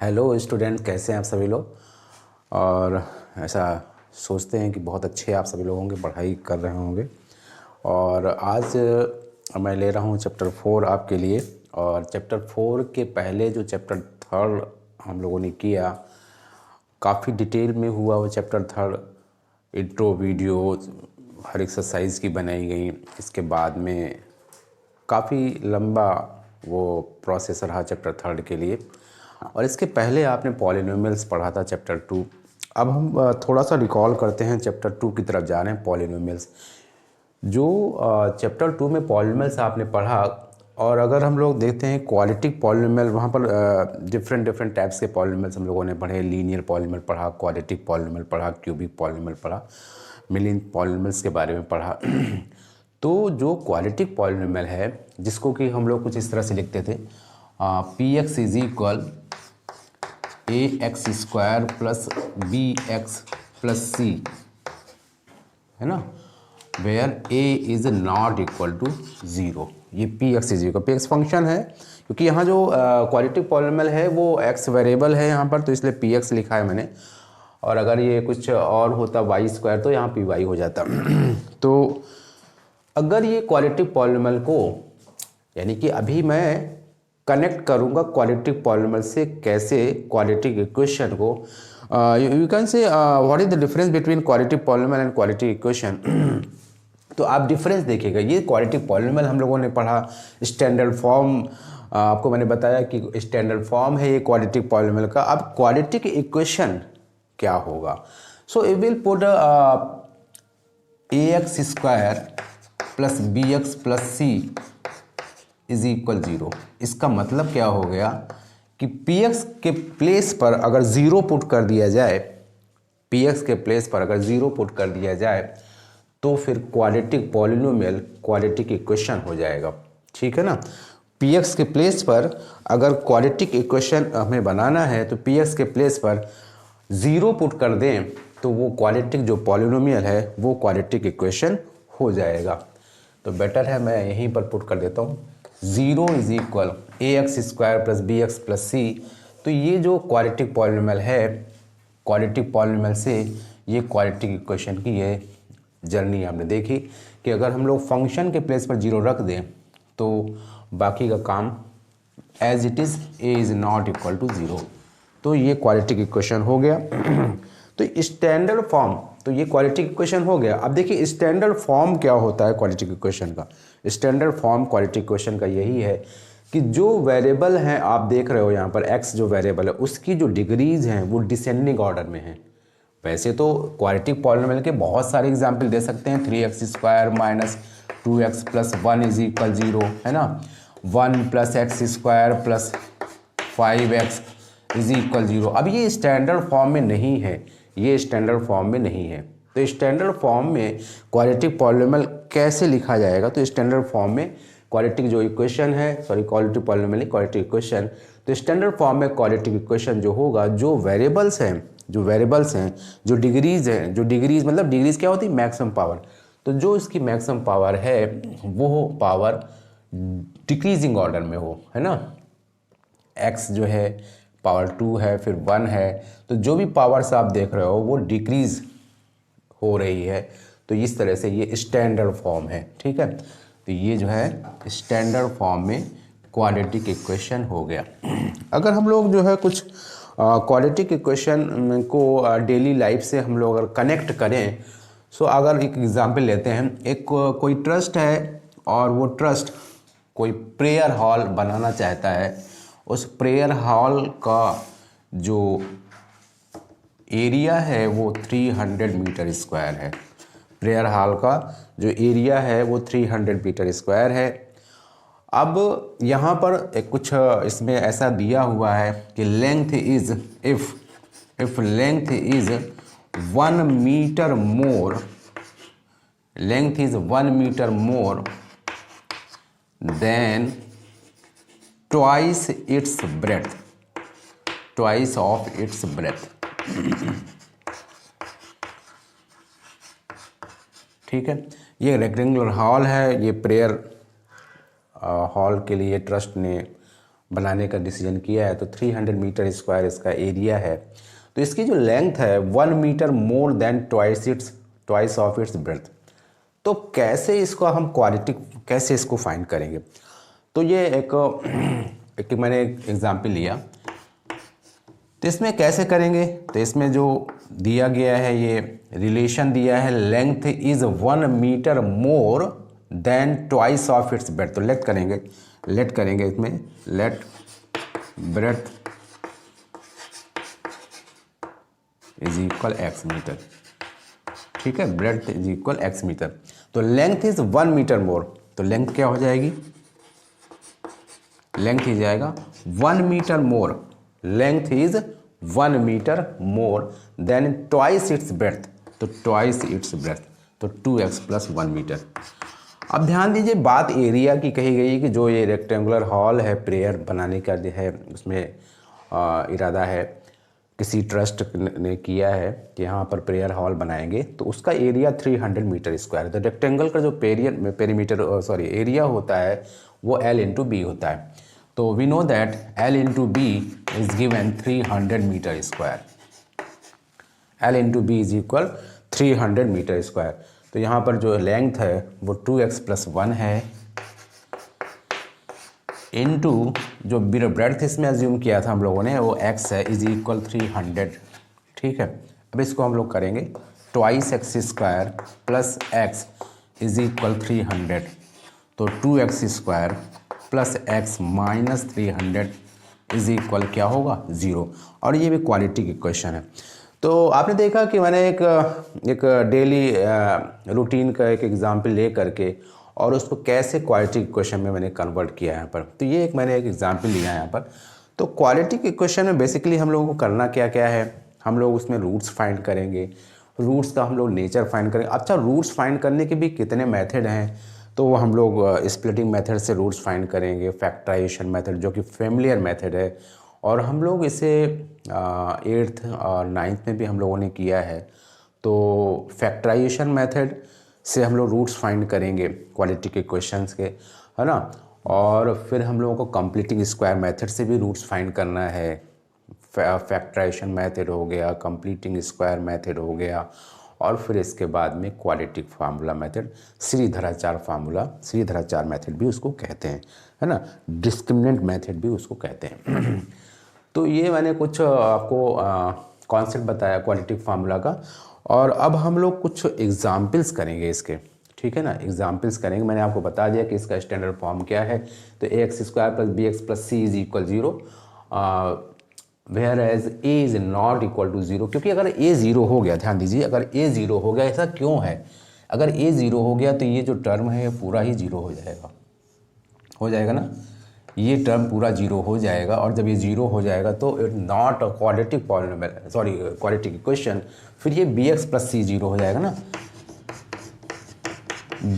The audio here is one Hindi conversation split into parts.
हेलो स्टूडेंट, कैसे हैं आप सभी लोग। और ऐसा सोचते हैं कि बहुत अच्छे आप सभी लोग होंगे, पढ़ाई कर रहे होंगे। और आज मैं ले रहा हूँ चैप्टर 4 आपके लिए। और चैप्टर 4 के पहले जो चैप्टर 3 हम लोगों ने किया, काफ़ी डिटेल में हुआ वो चैप्टर 3। इंट्रो वीडियो हर एक्सरसाइज की बनाई गई। इसके बाद में काफ़ी लंबा वो प्रोसेस रहा चैप्टर 3 के लिए। और इसके पहले आपने पॉलिनोमियल्स पढ़ा था चैप्टर 2। अब हम थोड़ा सा रिकॉल करते हैं, चैप्टर 2 की तरफ जा रहे हैं। पॉलिनोमियल्स जो चैप्टर 2 में पॉलिनोमियल्स आपने पढ़ा, और अगर हम लोग देखते हैं क्वालिटिक पॉलिनोमियल, वहाँ पर डिफरेंट टाइप्स के पॉलिनोमियल्स हम लोगों ने पढ़े। लीनियर पॉलिनोमियल पढ़ा, क्वालिटिक पॉलिनोमियल पढ़ा, क्यूबिक पॉलिनोमियल पढ़ा, मिलियन पॉलिनोमियल्स के बारे में पढ़ा। तो जो क्वालिटिक पॉलिनोमियल है, जिसको कि हम लोग कुछ इस तरह से लिखते थे, P X is equal A x square plus B x plus C, है ना, where A is not equal to zero. ये P X is equal, P X function है, क्योंकि यहाँ जो क्वालिटिक पॉलिनोमियल है वो एक्स वेरिएबल है यहाँ पर, तो इसलिए पी एक्स लिखा है मैंने। और अगर ये कुछ और होता वाई स्क्वायर तो यहाँ पी वाई हो जाता। तो अगर ये क्वालिटिक पॉलिनोमियल को, यानी कि अभी मैं कनेक्ट करूंगा क्वालिटिक पॉलिनोमियल से, कैसे क्वालिटिक इक्वेशन को, you can say what is the difference between quadratic polynomial and quadratic equation. तो आप डिफरेंस देखिएगा। ये क्वालिटिक पॉलिनोमियल हम लोगों ने पढ़ा, स्टैंडर्ड फॉर्म आपको मैंने बताया कि स्टैंडर्ड फॉर्म है ये क्वालिटिक पॉलिनोमियल का। अब क्वालिटिक इक्वेशन क्या होगा? So we will put a x square plus B x plus c is equal zero. इसका मतलब क्या हो गया कि पी एक्स के प्लेस पर अगर ज़ीरो पुट कर दिया जाए, पी एक्स के प्लेस पर अगर ज़ीरो पुट कर दिया जाए तो फिर क्वालिटिक पॉलिनोमियल क्वालिटिक इक्वेशन हो जाएगा। ठीक है ना। पी एक्स के प्लेस पर अगर क्वालिटिक इक्वेशन हमें बनाना है तो पी एक्स के प्लेस पर ज़ीरो पुट कर दें तो वो क्वालिटिक जो पॉलिनोमियल है वो क्वालिटिक इक्वेशन हो जाएगा। तो बेटर है मैं यहीं पर पुट कर देता हूँ, zero is equal A x square plus B x plus C. तो ये जो क्वालिटिक पॉलिनोमियल है, क्वालिटिक पॉलिनोमियल से ये क्वालिटिक इक्वेशन की ये जर्नी आपने देखी कि अगर हम लोग फंक्शन के प्लेस पर जीरो रख दें तो बाकी का काम as it is, a is not equal to zero. तो ये क्वालिटिक इक्वेशन हो गया। तो स्टैंडर्ड फॉर्म, तो ये क्वालिटिक इक्वेशन हो गया। अब देखिए स्टैंडर्ड फॉर्म क्या होता है क्वालिटिक इक्वेशन का। स्टैंडर्ड फॉर्म क्वालिटिक इक्वेशन का यही है कि जो वेरिएबल हैं आप देख रहे हो यहाँ पर, एक्स जो वेरिएबल है उसकी जो डिग्रीज हैं वो डिसेंडिंग ऑर्डर में हैं। वैसे तो क्वालिटिक पॉलिनोमियल के बहुत सारे एग्जाम्पल दे सकते हैं, 3x square minus 2x plus 1 is equal zero, है ना, 1 plus x square plus 5x is equal zero. अब ये स्टैंडर्ड फॉर्म में नहीं है, ये स्टैंडर्ड फॉर्म में नहीं है। तो स्टैंडर्ड फॉर्म में क्वालिटिक पॉलिनोमियल कैसे लिखा जाएगा? तो स्टैंडर्ड फॉर्म में क्वालिटिक जो इक्वेशन है, सॉरी क्वालिटिक पॉलिनोमियल क्वालिटिक इक्वेशन, तो स्टैंडर्ड फॉर्म में क्वालिटिक इक्वेशन जो होगा, जो वेरिएबल्स हैं, जो डिग्रीज हैं, जो डिग्रीज मतलब डिग्रीज क्या होती है? Maximum power. तो जो इसकी मैक्सिमम पावर है वो पावर डिक्रीजिंग ऑर्डर में हो, है ना। x जो है पावर 2 है, फिर 1 है, तो जो भी पावर्स आप देख रहे हो वो डिक्रीज हो रही है। तो इस तरह से ये स्टैंडर्ड फॉर्म है। ठीक है, तो ये जो है स्टैंडर्ड फॉर्म में क्वाड्रेटिक इक्वेशन हो गया। अगर हम लोग जो है कुछ क्वाड्रेटिक इक्वेशन को डेली लाइफ से हम लोग अगर कनेक्ट करें, सो अगर एक एग्जांपल लेते हैं, एक कोई ट्रस्ट है और वो ट्रस्ट कोई प्रेयर हॉल बनाना चाहता है। उस प्रेयर हॉल का जो एरिया है वो 300 मीटर स्क्वायर है। प्रेयर हॉल का जो एरिया है वो 300 मीटर स्क्वायर है। अब यहाँ पर एक कुछ इसमें ऐसा दिया हुआ है कि length is if length is 1 metre more, length is 1 metre more than twice its breadth, twice of its breadth. ठीक है, ये रेक्टेंगुलर हॉल है, ये प्रेयर हॉल के लिए ट्रस्ट ने बनाने का डिसीजन किया है। तो 300 मीटर स्क्वायर इसका एरिया है। तो इसकी जो लेंथ है 1 metre more than twice of its breadth. तो कैसे इसको हम क्वालिटी कैसे इसको फाइंड करेंगे? तो ये एक मैंने एक एग्जाम्पल लिया। तो इसमें कैसे करेंगे? तो इसमें जो दिया गया है, ये रिलेशन दिया है, length is 1 metre more than twice of its breadth. तो लेट करेंगे इसमें let breadth is equal x metre. ठीक है, breadth is equal x metre. तो लेंथ इज 1 मीटर मोर। तो लेंथ क्या हो जाएगी? लेंथ ही जाएगा 1 metre more. Length is 1 metre more than twice its breadth. तो ट्वाइस इट्स ब्रेथ, तो 2x प्लस 1 मीटर। अब ध्यान दीजिए, बात एरिया की कही गई कि जो ये रेक्टेंगुलर हॉल है प्रेयर बनाने का जो है, उसमें इरादा है, किसी ट्रस्ट ने किया है कि यहाँ पर प्रेयर हॉल बनाएंगे, तो उसका एरिया 300 मीटर स्क्वायर है। तो रेक्टेंगल का जो पेरीमीटर एरिया होता है वो L इंटू बी होता है। तो we know that L into B is given 300 metre square. L into B is equal 300 metre square. तो यहाँ पर जो लेंथ है वो 2x प्लस 1 है, इनटू जो ब्रेड्थ इसमें अज्यूम किया था हम लोगों ने वो x है, इज इक्वल 300। ठीक है, अब इसको हम लोग करेंगे twice x square plus x is equal 300। तो 2x square plus x minus 300 is equal क्या होगा? 0। और ये भी क्वालिटी की क्वेश्चन है। तो आपने देखा कि मैंने एक डेली रूटीन का एक एग्जाम्पल ले करके और उसको कैसे क्वालिटी क्वेश्चन में मैंने कन्वर्ट किया है यहाँ पर। तो ये मैंने एक एग्जाम्पल लिया है यहाँ पर। तो क्वालिटी के क्वेश्चन में बेसिकली हम लोगों को करना क्या क्या है, हम लोग उसमें रूट्स फाइंड करेंगे, रूट्स का हम लोग नेचर फाइंड करेंगे। अच्छा, रूट्स फाइंड करने के भी कितने मेथड हैं, तो वो हम लोग स्प्लिटिंग मेथड से रूट्स फाइंड करेंगे, फैक्टराइजेशन मेथड जो कि फेमिलियर मेथड है, और हम लोग इसे 8th और 9th में भी हम लोगों ने किया है। तो फैक्टराइजेशन मेथड से हम लोग रूट्स फाइंड करेंगे क्वालिटी के क्वेश्चंस के, है ना। और फिर हम लोगों को कंप्लीटिंग स्क्वायर मेथड से भी रूट्स फाइंड करना है। फैक्टराइजेशन मेथड हो गया, कंप्लीटिंग स्क्वायर मेथड हो गया, और फिर इसके बाद में quadratic formula method, Shridharacharya method भी उसको कहते हैं, है ना। डिस्क्रिमिनेंट मेथड भी उसको कहते हैं। तो ये मैंने कुछ आपको कॉन्सेप्ट बताया क्वाड्रेटिक फार्मूला का। और अब हम लोग कुछ एग्जाम्पल्स करेंगे इसके, ठीक है ना। एग्जाम्पल्स करेंगे। मैंने आपको बता दिया कि इसका स्टैंडर्ड फॉर्म क्या है। तो ax square plus B x plus c is equal 0, whereas a is not equal to 0। क्योंकि अगर a 0 हो गया, ध्यान दीजिए, अगर a 0 हो गया, ऐसा क्यों है? अगर a 0 हो गया तो ये जो टर्म है पूरा ही 0 हो जाएगा ना। ये टर्म पूरा 0 हो जाएगा, और जब ये 0 हो जाएगा तो it not a quadratic quadratic equation. फिर ये bx प्लस सी 0 हो जाएगा ना,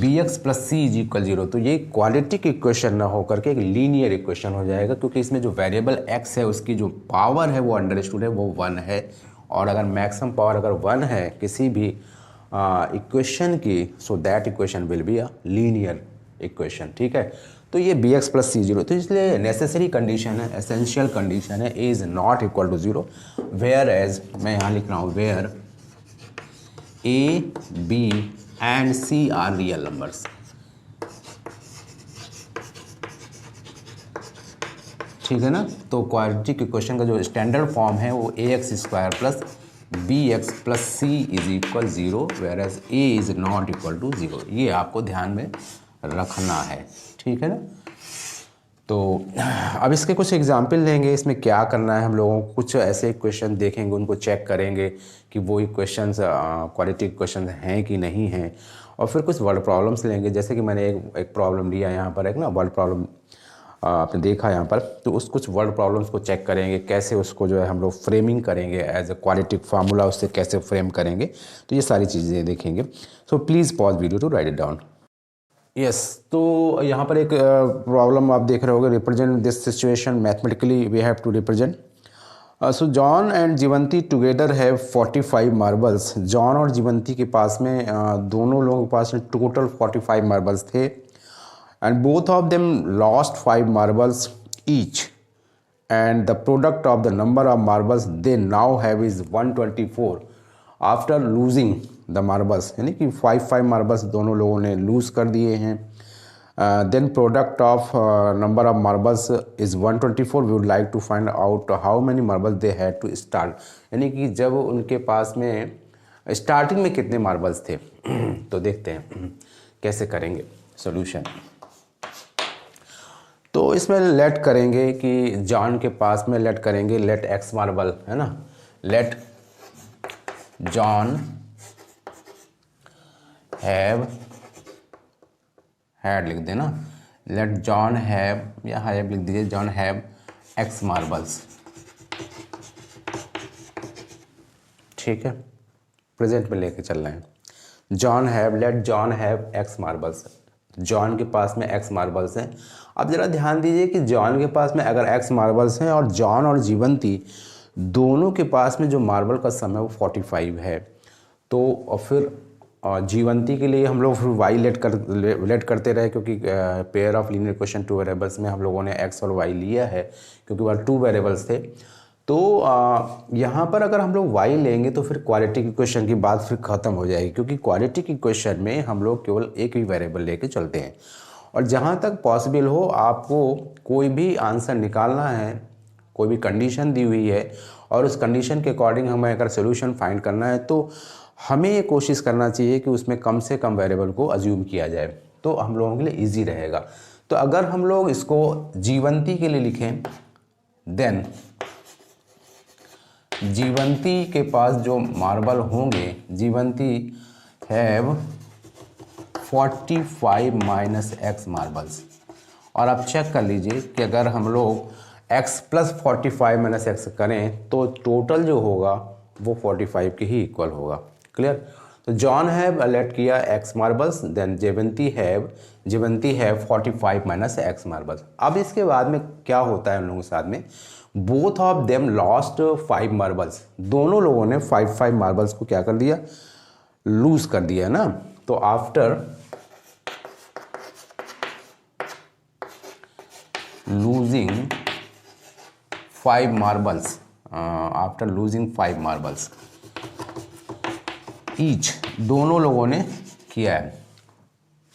bx plus c is equal 0। तो ये क्वाड्रेटिक इक्वेशन ना होकर के एक लीनियर इक्वेशन हो जाएगा, क्योंकि इसमें जो वेरिएबल x है उसकी जो पावर है वो अंडरस्टूड है, वो 1 है। और अगर मैक्सिमम पावर अगर 1 है किसी भी इक्वेशन की, so that equation will be a linear equation. ठीक है, तो ये bx प्लस सी 0, तो इसलिए नेसेसरी कंडीशन है, एसेंशियल कंडीशन है, a is not equal to 0, whereas मैं यहाँ लिख रहा हूँ where a, b and c are real numbers. ठीक है ना। तो क्वाड्रेटिक इक्वेशन का जो स्टैंडर्ड फॉर्म है वो ax square plus bx plus c is equal 0, whereas a is not equal to 0। ये आपको ध्यान में रखना है, ठीक है ना। तो अब इसके कुछ एग्जाम्पल लेंगे। इसमें क्या करना है, हम लोगों को कुछ ऐसे क्वेश्चन देखेंगे, उनको चेक करेंगे कि वो क्वेश्चंस क्वालिटी क्वेश्चन हैं कि नहीं हैं। और फिर कुछ वर्ड प्रॉब्लम्स लेंगे, जैसे कि मैंने एक प्रॉब्लम लिया यहाँ पर, एक ना वर्ड प्रॉब्लम आपने देखा यहाँ पर। तो कुछ वर्ड प्रॉब्लम्स को चेक करेंगे, कैसे उसको जो है हम लोग फ्रेमिंग करेंगे एज ए क्वाड्रेटिक फार्मूला, उससे कैसे फ्रेम करेंगे। तो ये सारी चीज़ें देखेंगे। So please pause video to write it down. Yes, तो यहाँ पर एक प्रॉब्लम आप देख रहे होगे, represent this situation mathematically we have to represent. So John and Jivanti together have 45 marbles. John और जीवंती के पास में दोनों लोगों के पास में टोटल 45 मार्बल्स थे, and both of them lost 5 marbles each and the product of the number of marbles they now have is 124 after losing the marbles, यानी कि 5 मार्बल्स दोनों लोगों ने लूज़ कर दिए हैं. Then product of number of marbles is 124. We would like to find out how many marbles they had to start, यानी कि जब उनके पास में स्टार्टिंग में कितने मार्बल्स थे. तो देखते हैं कैसे करेंगे सॉल्यूशन. तो इसमें लेट करेंगे कि जॉन के पास में लेट करेंगे लेट एक्स मार्बल, है ना. लेट जॉन हैव, हैड लिख देना, लेट जॉन हैव या हैव लिख दीजिए, जॉन हैव एक्स मार्बल्स. ठीक है, प्रेजेंट में लेके चल रहे हैं. John have, let John have x marbles. John के पास में एक्स मार्बल्स हैं. अब ज़रा ध्यान दीजिए कि जॉन के पास में अगर एक्स मार्बल्स हैं और जॉन और जीवंती दोनों के पास में जो मार्बल का सम है वो 45 है, तो और फिर जीवंती के लिए हम लोग फिर वाई लेट करते रहे, क्योंकि pair of linear equation two variables में हम लोगों ने एक्स और वाई लिया है क्योंकि वह 2 वेरिएबल्स थे. तो यहाँ पर अगर हम लोग वाई लेंगे तो फिर क्वाड्रेटिक इक्वेशन की बात फिर ख़त्म हो जाएगी, क्योंकि क्वाड्रेटिक इक्वेशन में हम लोग केवल एक ही वेरिएबल लेके चलते हैं. और जहाँ तक पॉसिबल हो आपको कोई भी आंसर निकालना है, कोई भी कंडीशन दी हुई है और उस कंडीशन के अकॉर्डिंग हमें अगर सोल्यूशन फाइंड करना है तो हमें ये कोशिश करना चाहिए कि उसमें कम से कम वेरिएबल को अज्यूम किया जाए, तो हम लोगों के लिए इजी रहेगा. तो अगर हम लोग इसको जीवंती के लिए लिखें, देन जीवंती के पास जो मार्बल होंगे, जीवंती हैव 45 माइनस एक्स मार्बल्स. और आप चेक कर लीजिए कि अगर हम लोग x प्लस 45 माइनस एक्स करें तो टोटल जो होगा वो 45 के ही इक्वल होगा. क्लियर. तो जॉन हैव लेट किया x marbles, then Jivanti have 45 minus X marbles. अब इसके बाद में क्या होता है उन लोगों के साथ में, both of them lost 5 marbles. दोनों लोगों ने 5 मार्बल्स को क्या कर दिया, लूज कर दिया ना. तो after losing 5 marbles, after losing 5 marbles each, दोनों लोगों ने किया है.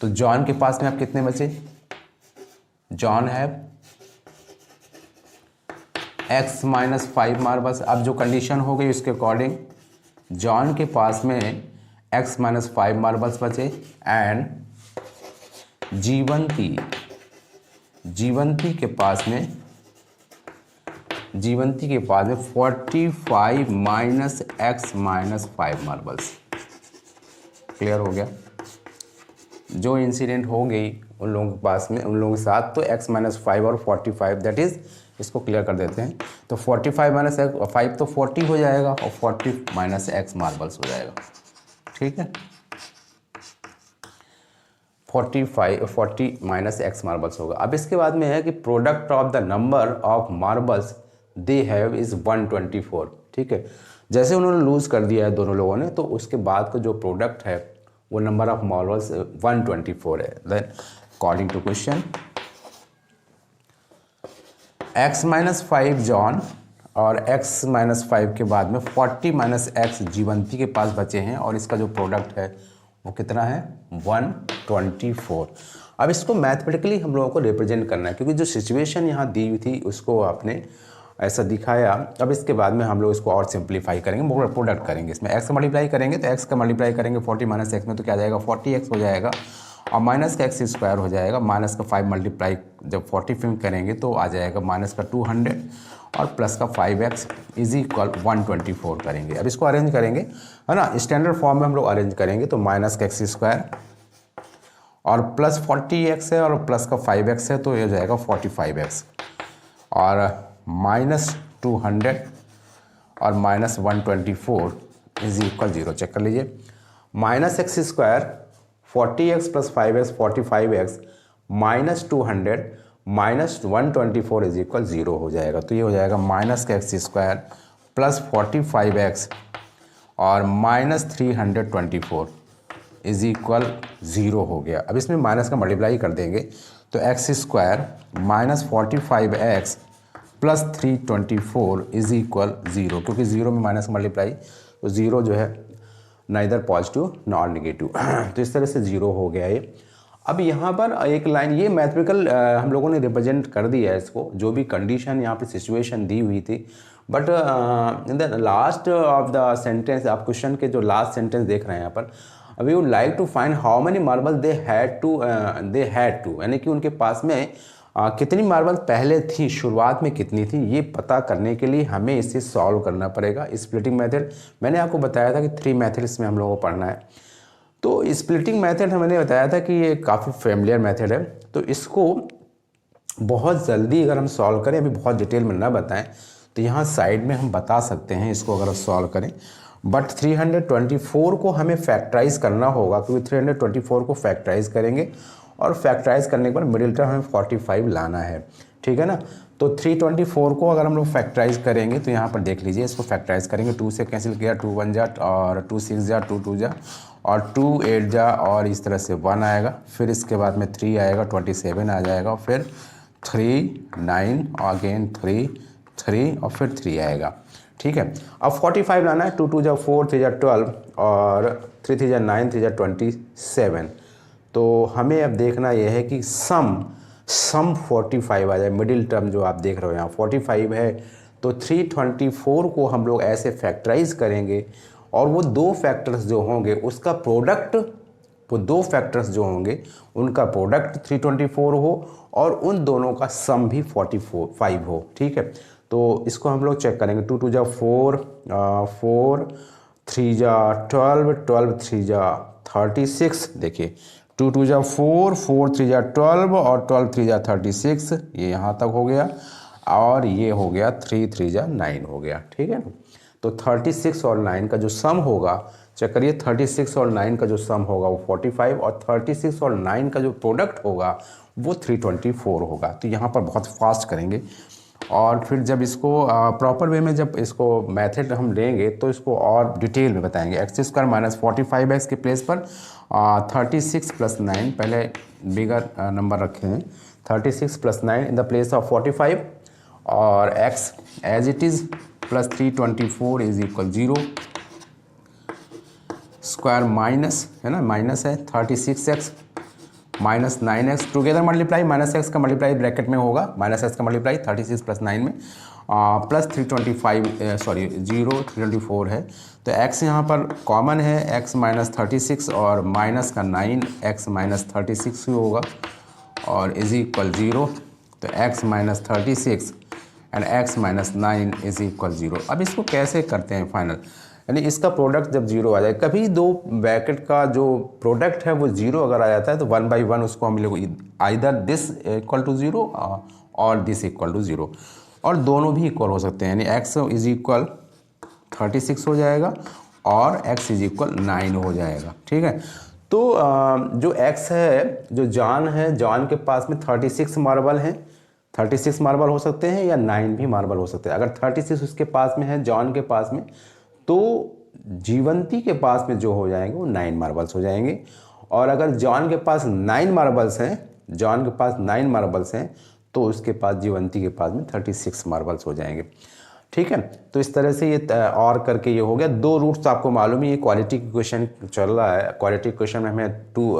तो जॉन के पास में अब कितने बचे, John have x minus 5 marbles. अब जो कंडीशन हो गई उसके अकॉर्डिंग जॉन के पास में x माइनस 5 मार्बल्स बचे एंड जीवंती के पास में 45 minus x minus 5 marbles. Clear हो गया. जो इंसिडेंट हो गई उन लोगों के पास में, उन लोगों के साथ, तो x माइनस 5 और 45, दैट इज़, इसको क्लियर कर देते हैं. तो 45 माइनस 5 तो 40 हो जाएगा और 40 माइनस एक्स मार्बल्स हो जाएगा. ठीक है, 40 माइनस एक्स मार्बल्स होगा. अब इसके बाद में है कि product of the number of marbles they have is 124. ठीक है, जैसे उन्होंने लूज़ कर दिया है दोनों लोगों ने, तो उसके बाद का जो प्रोडक्ट है वो नंबर ऑफ मार्बल्स 124 है. Then according to question x minus 5 John और x माइनस 5 के बाद में 40 माइनस एक्स जीवंती के पास बचे हैं और इसका जो प्रोडक्ट है वो कितना है, 124. अब इसको मैथमेटिकली हम लोगों को रिप्रेजेंट करना है, क्योंकि जो सिचुएशन यहाँ दी हुई थी उसको आपने ऐसा दिखाया. अब इसके बाद में हम लोग इसको और सिंप्लीफाई करेंगे, प्रोडक्ट करेंगे. इसमें x का मल्टीप्लाई करेंगे तो x का मल्टीप्लाई करेंगे 40 माइनस एक्स में, तो क्या जाएगा 40x हो जाएगा और माइनस का एक्स स्क्वायर हो जाएगा. माइनस का 5 मल्टीप्लाई जब 40 में करेंगे तो आ जाएगा माइनस का 200 और प्लस का 5x इज इक्वल 124 करेंगे. अब इसको अरेंज करेंगे, है ना, स्टैंडर्ड फॉर्म में हम लोग अरेंज करेंगे. तो माइनस का एक्स स्क्वायर और प्लस 40x है और प्लस का 5x है, तो ये हो जाएगा 45x और माइनस 200 और माइनस 124 इज इक्वल 0. चेक कर लीजिए. Minus x square 40x plus 5x 45x minus 200 minus 124 is equal 0 हो जाएगा. तो ये हो जाएगा माइनस का एक्स स्क्वायर प्लस 45x और माइनस 324 इज इक्वल 0 हो गया. अब इसमें माइनस का मल्टीप्लाई कर देंगे तो x square minus 45x plus 324 is equal 0, क्योंकि 0 में माइनस मल्टीप्लाई तो 0 जो है नाइदर पॉजिटिव नॉर नेगेटिव तो इस तरह से 0 हो गया ये। अब यहाँ पर एक लाइन ये मैथमेटिकल हम लोगों ने रिप्रेजेंट कर दिया है इसको, जो भी कंडीशन यहाँ पे सिचुएशन दी हुई थी। But in the last of the sentence, आप क्वेश्चन के जो लास्ट सेंटेंस देख रहे हैं यहाँ पर, we would like to find how many marble they had to, यानी कि उनके पास में कितनी मार्बल पहले थी, शुरुआत में कितनी थी, ये पता करने के लिए हमें इसे सॉल्व करना पड़ेगा। स्प्लिटिंग मेथड मैंने आपको बताया था कि 3 मेथड इसमें हम लोगों को पढ़ना है। तो स्प्लिटिंग मेथड मैंने बताया था कि ये काफ़ी फेमिलियर मेथड है, तो इसको बहुत जल्दी अगर हम सॉल्व करें, अभी बहुत डिटेल में ना बताएं, तो यहाँ साइड में हम बता सकते हैं इसको अगर सॉल्व करें। बट 324 को हमें फैक्टराइज करना होगा, क्योंकि 324 को फैक्टराइज करेंगे और फैक्टराइज करने के बाद मिडिल टर्म हमें 45 लाना है, ठीक है ना। तो 324 को अगर हम लोग फैक्टराइज करेंगे तो यहाँ पर देख लीजिए, इसको फैक्टराइज करेंगे, 2 से कैंसिल किया, 2 1 जा और 2 6 जा, 2 2 जा और 2 8 जा और इस तरह से 1 आएगा। फिर इसके बाद में 3 आएगा, 27 आ जाएगा, फिर 3 9 अगेन 3 3 और फिर 3 आएगा, ठीक है। अब 45 लाना है, 2 2 जा 4 3 जा 12 और 3 3 जा 9 3 जा 27। तो हमें अब देखना यह है कि सम 45 आ जाए, मिडिल टर्म जो आप देख रहे हो यहाँ 45 है। तो 324 को हम लोग ऐसे फैक्टराइज करेंगे और वो 2 फैक्टर्स जो होंगे उसका प्रोडक्ट, वो 2 फैक्टर्स जो होंगे उनका प्रोडक्ट 324 हो और उन दोनों का सम भी 45 हो, ठीक है। तो इसको हम लोग चेक करेंगे, 2 2 जा 4 4 3 जा 12 12 3 जा 36। देखिए 2 2 जा 4 4 3 जा 12 और 12 3 जा 36, ये यहाँ तक हो गया और ये हो गया 3 3 जा 9 हो गया, ठीक है ना। तो 36 और 9 का जो सम होगा, चेक करिए, 36 और 9 का जो सम होगा वो 45 और 36 और 9 का जो प्रोडक्ट होगा वो 324 होगा। तो यहाँ पर बहुत फास्ट करेंगे और फिर जब इसको प्रॉपर वे में जब इसको मेथड हम लेंगे तो इसको और डिटेल में बताएंगे। एक्स स्क्वायर माइनस 45 है, इसके प्लेस पर 36 प्लस 9, पहले बिगर नंबर रखे हैं, 36 plus 9 in the place of 45 और x as it is plus 324 is equal 0, square minus है ना, माइनस है 36x minus 9x together multiply, minus x का मल्टीप्लाई ब्रैकेट में होगा, माइनस एक्स का मल्टीप्लाई 36 प्लस 9 में प्लस 325 सॉरी 324 है। तो x यहाँ पर कॉमन है, x माइनस 36 और माइनस का 9 x माइनस 36 ही होगा और इज इक्वल 0। तो x minus 36 and x minus 9 is equal 0। अब इसको कैसे करते हैं फाइनल, यानी इसका प्रोडक्ट जब 0 आ जाए, कभी 2 ब्रैकेट का जो प्रोडक्ट है वो 0 अगर आ जाता है तो 1 बाई 1 उसको हम लोग आइदर दिस इक्वल टू 0 और दिस इक्वल टू 0, और दोनों भी इक्वल हो सकते हैं, यानी x इज इक्वल 36 हो जाएगा और x इज इक्वल 9 हो जाएगा, ठीक है। तो जो x है, जो जॉन है, जॉन के पास में 36 मार्बल हैं, 36 मार्बल हो सकते हैं या 9 भी मार्बल हो सकते हैं। अगर 36 उसके पास में है, जॉन के पास में, तो जीवंती के पास में जो हो जाएंगे वो 9 मार्बल्स हो जाएंगे। और अगर जॉन के पास 9 मार्बल्स हैं, जॉन के पास 9 मार्बल्स हैं, तो उसके पास जीवंती के पास में 36 मार्बल्स हो जाएंगे, ठीक है। तो इस तरह से ये और करके ये हो गया। 2 रूट्स आपको मालूम है, ये क्वालिटी क्वेश्चन चल रहा है, क्वालिटी क्वेश्चन में हमें 2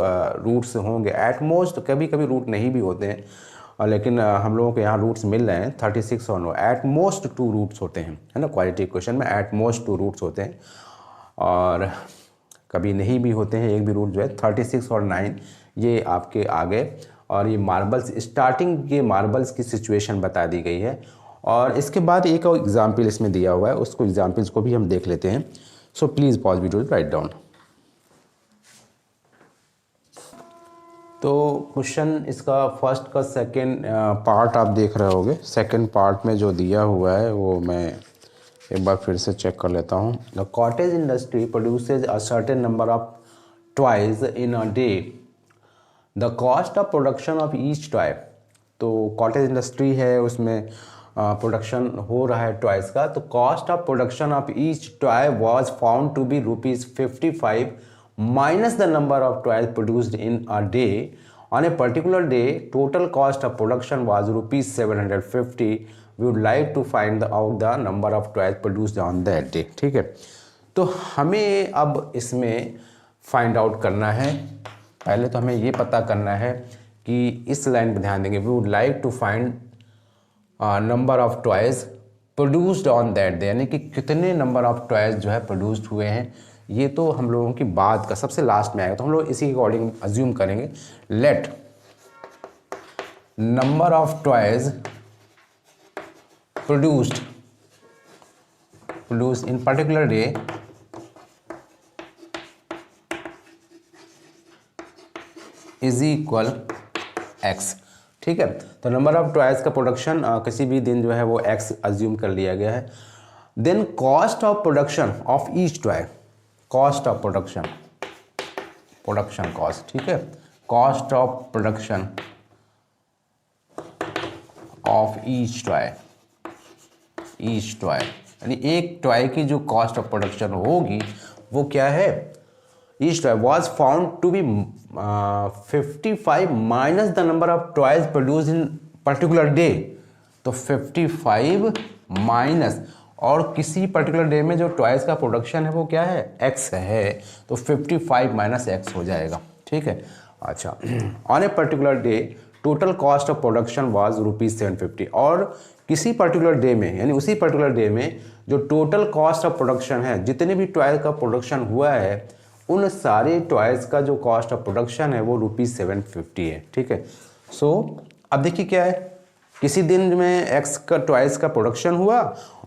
रूट्स होंगे एट मोस्ट, कभी कभी रूट नहीं भी होते हैं, लेकिन हम लोगों के यहाँ रूट्स मिल रहे हैं 36 और 9, एट मोस्ट 2 रूट्स होते हैं, है ना। क्वालिटी क्वेश्चन में एट मोस्ट 2 रूट्स होते हैं और कभी नहीं भी होते हैं, एक भी रूट जो है 36 और 9 ये आपके आगे। और ये मार्बल्स, स्टार्टिंग के मार्बल्स की सिचुएशन बता दी गई है। और इसके बाद एक और एग्जाम्पल इसमें दिया हुआ है, उसको एग्जाम्पल्स को भी हम देख लेते हैं। सो please pause video, write down. तो क्वेश्चन इसका फर्स्ट का सेकंड पार्ट आप देख रहे होगे। सेकंड पार्ट में जो दिया हुआ है वो मैं एक बार फिर से चेक कर लेता हूँ। The cottage industry produces a certain number of toys in a day. The cost of production of each toy. तो कॉटेज इंडस्ट्री है, उसमें प्रोडक्शन हो रहा है टॉयज़ का। तो cost of production of each toy was found to be ₹55 minus the number of toys produced in a day. On a particular day, total cost of production was ₹750 we would like to find out the number of toys produced on that day. ठीक है, तो हमें अब इसमें फाइंड आउट करना है। पहले तो हमें ये पता करना है कि इस लाइन पर ध्यान देंगे, we would like to find number of toys produced on that day, यानी कि कितने नंबर ऑफ टॉयज जो है प्रोड्यूस्ड हुए हैं। ये तो हम लोगों की बाद का सबसे लास्ट में आएगा, तो हम लोग इसी के अकॉर्डिंग अज्यूम करेंगे। Let number of toys produced in particular day is equal x. ठीक है, तो नंबर ऑफ टॉयज का प्रोडक्शन किसी भी दिन जो है वो एक्स अज्यूम कर लिया गया है। Then cost of production of each toy, cost of production cost, ठीक है, cost of production of each toy, यानी एक टॉय की जो कॉस्ट ऑफ प्रोडक्शन होगी वो क्या है, each toy was found to be 55 minus the number of toys produce in particular day. तो 55 माइनस, और किसी पर्टिकुलर डे में जो टॉयज का प्रोडक्शन है वो क्या है, एक्स है, तो 55 माइनस एक्स हो जाएगा। ठीक है, अच्छा, on a particular day total cost of production was ₹750, और किसी पर्टिकुलर डे में, यानी उसी पर्टिकुलर डे में जो टोटल कॉस्ट ऑफ प्रोडक्शन है, जितने भी टॉयज का प्रोडक्शन हुआ है उन सारे टॉयज का जो कॉस्ट ऑफ प्रोडक्शन है वो ₹750 है। ठीक है, सो अब देखिए क्या है, किसी दिन में एक्स का टॉयज का प्रोडक्शन हुआ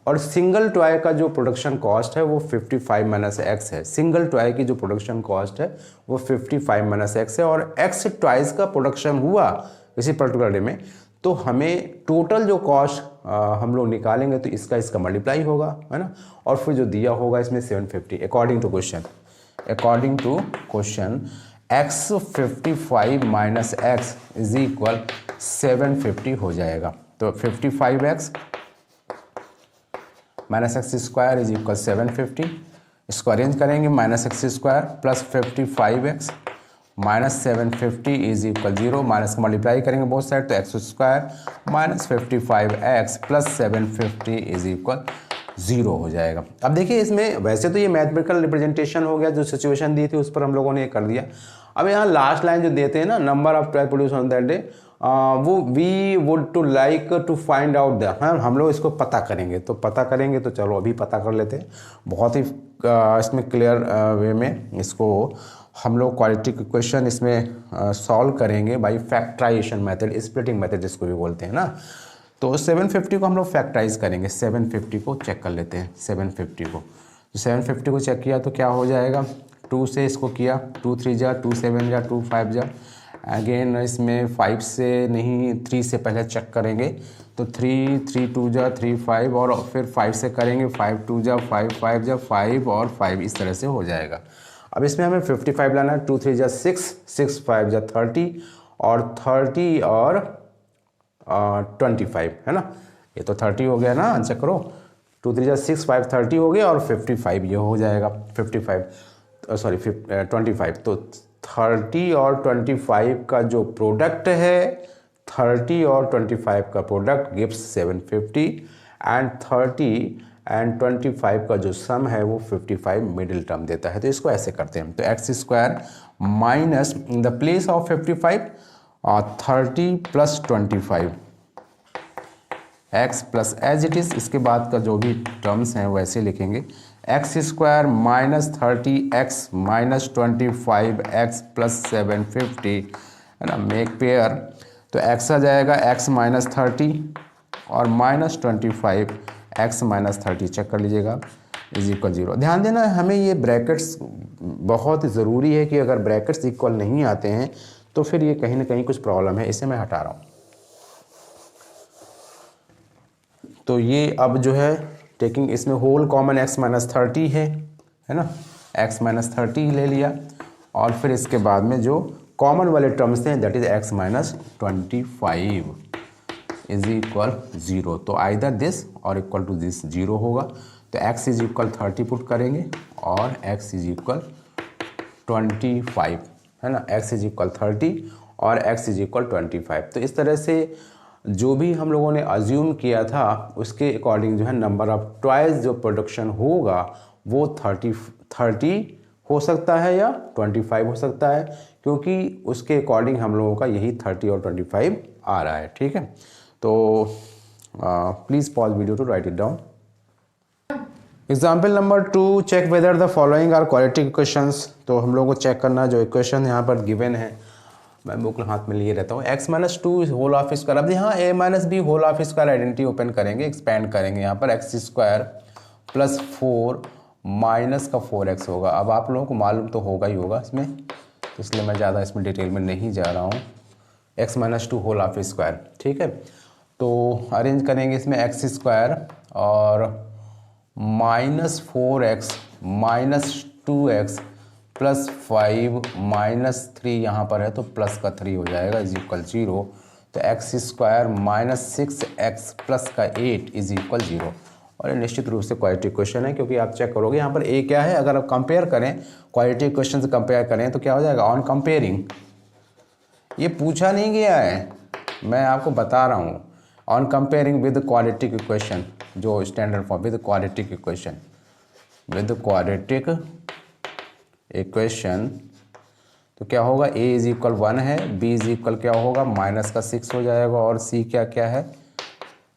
और सिंगल टॉय का जो प्रोडक्शन कॉस्ट है वो 55 माइनस एक्स है। सिंगल टॉय की जो प्रोडक्शन कॉस्ट है वो 55 माइनस एक्स है, और एक्स टॉयज का प्रोडक्शन हुआ किसी पर्टिकुलर डे में, तो हमें टोटल जो कॉस्ट हम लोग निकालेंगे तो इसका मल्टीप्लाई होगा, है ना, और फिर जो दिया होगा इसमें 750 according to question x 55 minus x is equal 750 हो जाएगा। तो 55x minus x square is equal 750, इसको अरेंज करेंगे, minus x square plus 55x minus 750 is equal 0, minus को मल्टीप्लाई करेंगे बोथ साइड, तो x square minus 55x plus 750 is equal 0 हो जाएगा। अब देखिए इसमें वैसे तो ये मैथमेटिकल रिप्रेजेंटेशन हो गया, जो सिचुएशन दी थी उस पर हम लोगों ने ये कर दिया। अब यहाँ लास्ट लाइन जो देते हैं ना, number of toy produce on that day, वो we would to like to find out the, हाँ हम लोग इसको पता करेंगे, तो चलो अभी पता कर लेते हैं। बहुत ही इसमें क्लियर वे में इसको हम लोग क्वाड्रेटिक क्वेश्चन इसमें सॉल्व करेंगे by factorization method, splitting method जिसको भी बोलते हैं ना। तो 750 को हम लोग फैक्टराइज करेंगे, 750 को चेक कर लेते हैं। 750 को, तो 750 को चेक किया तो क्या हो जाएगा, 2 से इसको किया, 2 3 जा, 2 7 जा, 2 5 जा, अगेन इसमें 5 से नहीं 3 से पहले चेक करेंगे, तो 3 3 2 जा 3 5, और फिर 5 से करेंगे, 5 2 जा 5 5 जा 5 और 5, इस तरह से हो जाएगा। अब इसमें हमें 55 लाना है, 2 3 जा 6 6 5 जा 30, और 30 और 25, है ना, ये तो 30 हो गया ना, चेक करो, 2 3 जा 6 5 30 हो गया, और 55 ये हो जाएगा, 25, तो 30 और 25 का जो प्रोडक्ट है, 30 और 25 का प्रोडक्ट गिव्स 750, एंड 30 एंड 25 का जो सम है वो 55 मिडिल टर्म देता है। तो इसको ऐसे करते हैं, तो x square minus in the place of 55 और 30 plus 25 x plus as it is, इसके बाद का जो भी टर्म्स हैं वैसे लिखेंगे, x square minus 30x minus 25x plus 750, है ना, मेक पेयर, तो x आ जाएगा x माइनस 30 और माइनस 25 x माइनस 30, चेक कर लीजिएगा, इज इक्वल 0। ध्यान देना हमें ये ब्रैकेट्स बहुत ज़रूरी है कि अगर ब्रैकेट्स इक्वल नहीं आते हैं तो फिर ये कहीं ना कहीं कुछ प्रॉब्लम है, इसे मैं हटा रहा हूँ। तो ये अब जो है टेकिंग इसमें होल कॉमन x माइनस 30 है ना, x माइनस 30 ले लिया, और फिर इसके बाद में जो कॉमन वाले टर्म्स हैं that is x minus 25 is equal 0, तो आइदर दिस और इक्वल टू दिस 0 होगा, तो x इज इक्वल 30 पुट करेंगे और x इज इक्वल 25, है ना, x इज इक्वल 30 और x इज इक्वल 25। तो इस तरह से जो भी हम लोगों ने अज्यूम किया था उसके अकॉर्डिंग जो है नंबर ऑफ टॉयज जो प्रोडक्शन होगा वो 30 हो सकता है या 25 हो सकता है, क्योंकि उसके अकॉर्डिंग हम लोगों का यही 30 और 25 आ रहा है। ठीक है, तो please pause video to write it down. Example number 2, check whether the following are quadratic equations. तो हम लोगों को चेक करना जो इक्वेशन यहाँ पर गिवन है, मैं बुक हाथ में लिए रहता हूँ। x minus two whole of square, अब यहाँ a minus b whole of square identity open करेंगे, एक्सपैंड करेंगे। यहाँ पर एक्स स्क्वायर प्लस 4 माइनस का 4x होगा। अब आप लोगों को मालूम तो होगा ही होगा इसमें, तो इसलिए मैं ज़्यादा इसमें डिटेल में नहीं जा रहा हूँ। x minus two whole of square, ठीक है। तो अरेंज करेंगे इसमें एक्स स्क्वायर और minus 4x minus 2x plus 5 minus 3 यहाँ पर है तो प्लस का 3 हो जाएगा इज इक्वल 0। तो x square minus 6x plus का 8 इज इक्वल 0। और ये निश्चित रूप से क्वाड्रेटिक इक्वेशन है, क्योंकि आप चेक करोगे यहाँ पर a क्या है। अगर आप कंपेयर करें, क्वाड्रेटिक इक्वेशन से कंपेयर करें तो क्या हो जाएगा, ऑन कंपेयरिंग। ये पूछा नहीं गया है, मैं आपको बता रहा हूँ। On comparing with quadratic equation, जो standard form with quadratic equation, with quadratic equation तो क्या होगा, a इज इक्वल 1 है, b इज इक्वल क्या होगा माइनस का 6 हो जाएगा और c क्या क्या है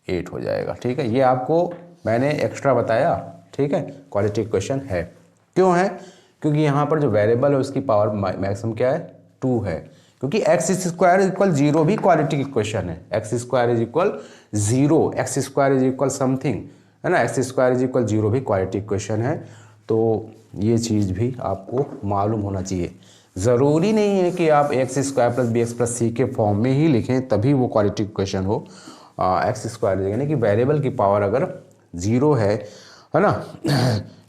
8 हो जाएगा। ठीक है, ये आपको मैंने एक्स्ट्रा बताया। ठीक है, क्वाड्रेटिक इक्वेशन है। क्यों है, क्योंकि यहाँ पर जो वेरिएबल है उसकी पावर मैक्सिमम क्या है 2 है, क्योंकि एक्स स्क्वायर इज इक्वल 0 भी क्वाड्रेटिक इक्वेशन है। X square is equal 0, x square is equal something, है ना, एक्स स्क्वायर इज इक्वल 0 भी क्वाड्रेटिक इक्वेशन है। तो ये चीज़ भी आपको मालूम होना चाहिए। ज़रूरी नहीं है कि आप X square plus B x plus C के फॉर्म में ही लिखें तभी वो क्वाड्रेटिक इक्वेशन हो। एक्स स्क्वायर यानी कि वेरिएबल की पावर अगर 0 है ना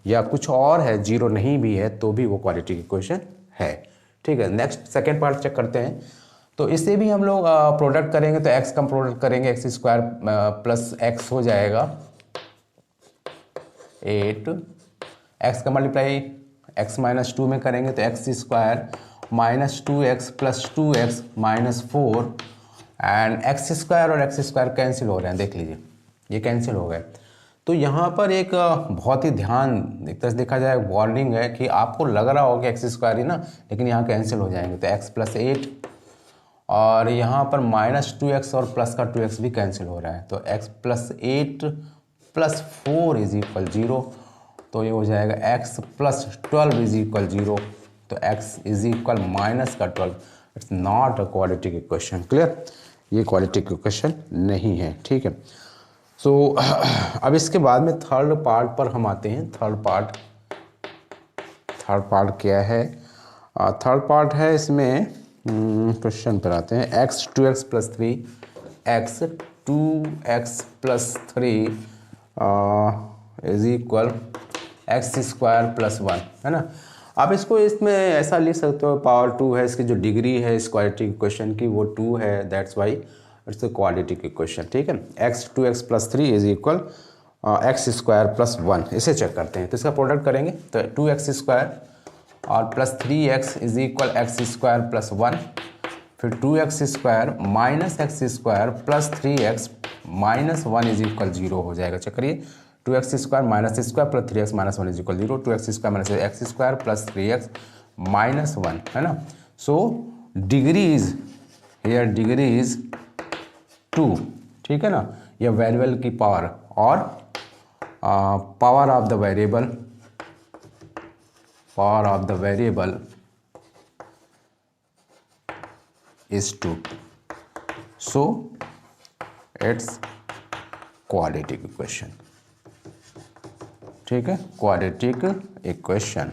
या कुछ और है, 0 नहीं भी है तो भी वो क्वाड्रेटिक इक्वेशन है। ठीक है, नेक्स्ट सेकेंड पार्ट चेक करते हैं। तो इससे भी हम लोग प्रोडक्ट करेंगे तो एक्स का प्रोडक्ट करेंगे, एक्स स्क्वायर प्लस एक्स हो जाएगा 8, एक्स का मल्टीप्लाई एक्स माइनस 2 में करेंगे तो x square minus 2x plus 2x minus 4 and x square और एक्स स्क्वायर कैंसिल हो रहे हैं, देख लीजिए ये कैंसिल हो गए। तो यहाँ पर एक बहुत ही ध्यान, एक तरह से देखा जाए वार्निंग है कि आपको लग रहा होगा कि एक्स स्क्वायर ही ना, लेकिन यहाँ कैंसिल हो जाएंगे तो एक्स प्लस 8 और यहाँ पर माइनस 2x और प्लस का 2x भी कैंसिल हो रहा है तो x plus 8 plus 4 is equal 0। तो ये हो जाएगा x प्लस 12 इज इक्वल 0। तो x इज इक्वल माइनस का 12। It's not a quadratic equation. Clear, ये क्वाड्रेटिक इक्वेशन नहीं है। ठीक है, सो अब इसके बाद में थर्ड पार्ट पर हम आते हैं। थर्ड पार्ट क्या है, थर्ड पार्ट है इसमें क्वेश्चन पर आते हैं। x 2x plus 3 x 2x plus 3 is equal x square plus 1, है ना। आप इसको इसमें ऐसा लिख सकते हो, पावर 2 है, इसकी जो डिग्री है इस क्वाड्रेटिक इक्वेशन की वो 2 है, that's why it's a quadratic equation. ठीक है, x 2x plus 3 is equal x square plus 1। इसे चेक करते हैं तो इसका प्रोडक्ट करेंगे तो 2x स्क्वायर और plus 3x is equal x square plus 1, फिर 2x square minus x square plus 3x minus 1 is equal 0 हो जाएगा। चेक करिए, 2x square minus square plus 3x minus 1 is equal 0, 2x square minus x square plus 3x minus 1, है ना। So degree is here, degree is 2। ठीक है ना, यह वेरिएबल की पावर और power of the variable, power of the variable is 2, so it's quadratic equation। ठीक है, क्वाड्रेटिक इक्वेशन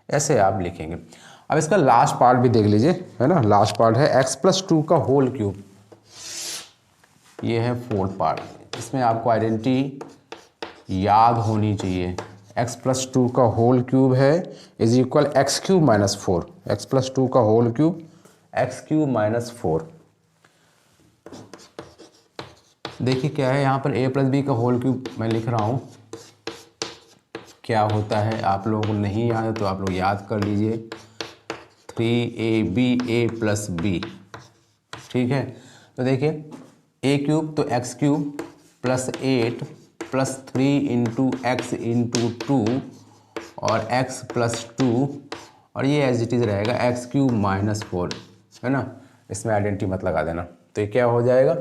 ऐसे आप लिखेंगे। अब इसका लास्ट पार्ट भी देख लीजिए, है ना। लास्ट पार्ट है x प्लस 2 का होल क्यूब, ये है फोर्थ पार्ट। इसमें आपको आइडेंटिटी याद होनी चाहिए। x प्लस 2 का होल क्यूब है is equal x cube minus 4, x plus 2 का whole cube x cube minus 4। देखिए क्या है यहाँ पर, a प्लस बी का होल क्यूब मैं लिख रहा हूँ, क्या होता है आप लोगों को नहीं याद है तो आप लोग याद कर लीजिए, 3ab a प्लस बी। ठीक है, तो देखिए ए क्यूब तो x cube plus 8 plus 3 into x into 2 और x प्लस 2 और ये एज इट इज़ रहेगा एक्स क्यूब माइनस 4, है ना। इसमें आइडेंटिटी मत लगा देना। तो ये क्या हो जाएगा,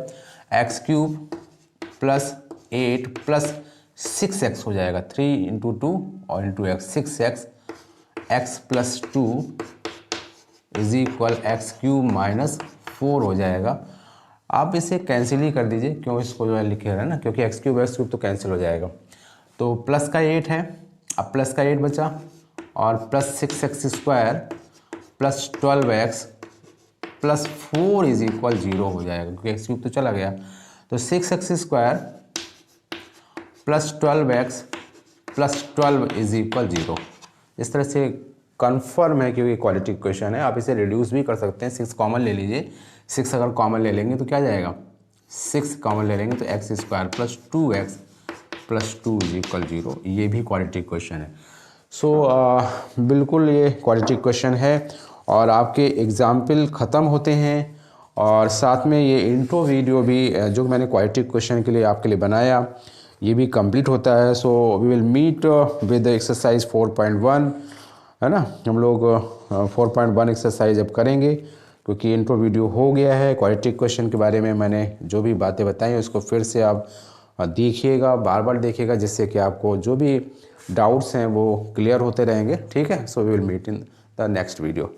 x cube plus 8 plus 6x हो जाएगा, 3 इंटू 2 और into x 6x, x plus 2 is equal x cube minus 4 हो जाएगा। आप इसे कैंसिल ही कर दीजिए, क्यों इसको जो है लिखे रहे हैं ना, क्योंकि एक्स क्यूब तो कैंसिल हो जाएगा। तो प्लस का 8 है, अब प्लस का 8 बचा और plus 6x square plus 12x plus 4 is equal 0 हो जाएगा, क्योंकि एक्स क्यूब तो चला गया। तो 6x square plus 12x plus 12 is equal 0। इस तरह से कन्फर्म है, क्योंकि क्वालिटी क्वेश्चन है। आप इसे रिड्यूस भी कर सकते हैं, 6 कॉमन ले लीजिए। 6 अगर कॉमन ले लेंगे तो क्या जाएगा, 6 कॉमन ले लेंगे तो x square plus 2x plus 2 is equal 0। ये भी क्वालिटी क्वेश्चन है। सो बिल्कुल ये क्वालिटी क्वेश्चन है और आपके एग्जाम्पल ख़त्म होते हैं और साथ में ये इंट्रो वीडियो भी जो मैंने क्वालिटी क्वेश्चन के लिए आपके लिए बनाया ये भी कंप्लीट होता है। So we will meet with exercise 4.1, है ना। हम लोग 4.1 एक्सरसाइज अब करेंगे, क्योंकि इंट्रो वीडियो हो गया है। क्वालिटी क्वेश्चन के बारे में मैंने जो भी बातें बताई उसको फिर से आप देखिएगा, बार बार देखिएगा, जिससे कि आपको जो भी डाउट्स हैं वो क्लियर होते रहेंगे। ठीक है, so we will meet in the next video.